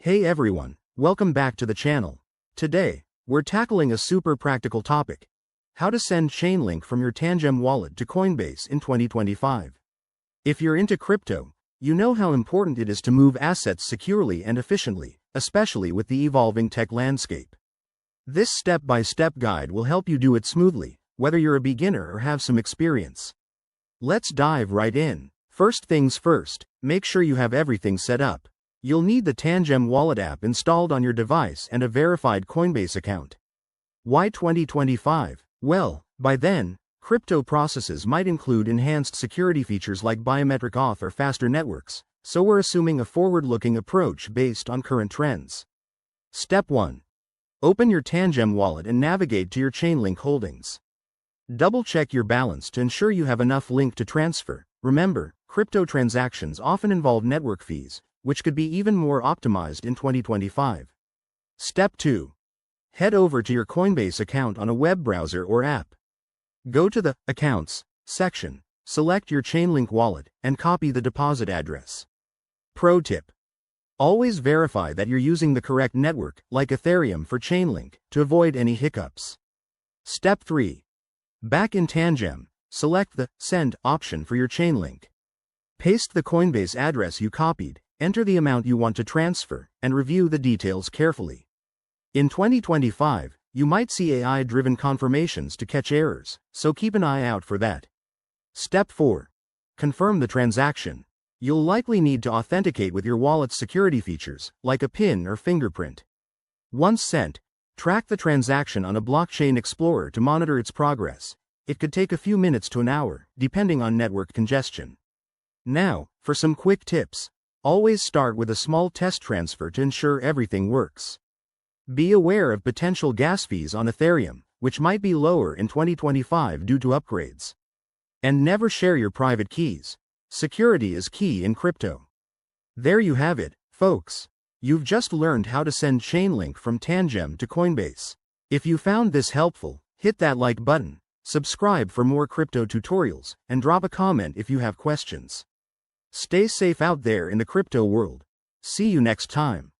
Hey everyone, welcome back to the channel. Today, we're tackling a super practical topic: how to send Chainlink from your Tangem wallet to Coinbase in 2025. If you're into crypto, you know how important it is to move assets securely and efficiently, especially with the evolving tech landscape. This step-by-step guide will help you do it smoothly, whether you're a beginner or have some experience. Let's dive right in. First things first, make sure you have everything set up. You'll need the Tangem wallet app installed on your device and a verified Coinbase account. Why 2025? Well, by then, crypto processes might include enhanced security features like biometric auth or faster networks, so we're assuming a forward-looking approach based on current trends. Step 1. Open your Tangem wallet and navigate to your Chainlink holdings. Double-check your balance to ensure you have enough link to transfer. Remember, crypto transactions often involve network fees, which could be even more optimized in 2025. Step 2. Head over to your Coinbase account on a web browser or app. Go to the Accounts section, select your Chainlink wallet, and copy the deposit address. Pro tip: always verify that you're using the correct network, like Ethereum for Chainlink, to avoid any hiccups. Step 3. Back in Tangem, select the Send option for your Chainlink. Paste the Coinbase address you copied, enter the amount you want to transfer, and review the details carefully. In 2025, you might see AI-driven confirmations to catch errors, so keep an eye out for that. Step 4. Confirm the transaction. You'll likely need to authenticate with your wallet's security features, like a PIN or fingerprint. Once sent, track the transaction on a blockchain explorer to monitor its progress. It could take a few minutes to an hour, depending on network congestion. Now, for some quick tips. Always start with a small test transfer to ensure everything works. Be aware of potential gas fees on Ethereum, which might be lower in 2025 due to upgrades. And never share your private keys. Security is key in crypto. There you have it, folks. You've just learned how to send Chainlink from Tangem to Coinbase. If you found this helpful, hit that like button, subscribe for more crypto tutorials, and drop a comment if you have questions. Stay safe out there in the crypto world. See you next time.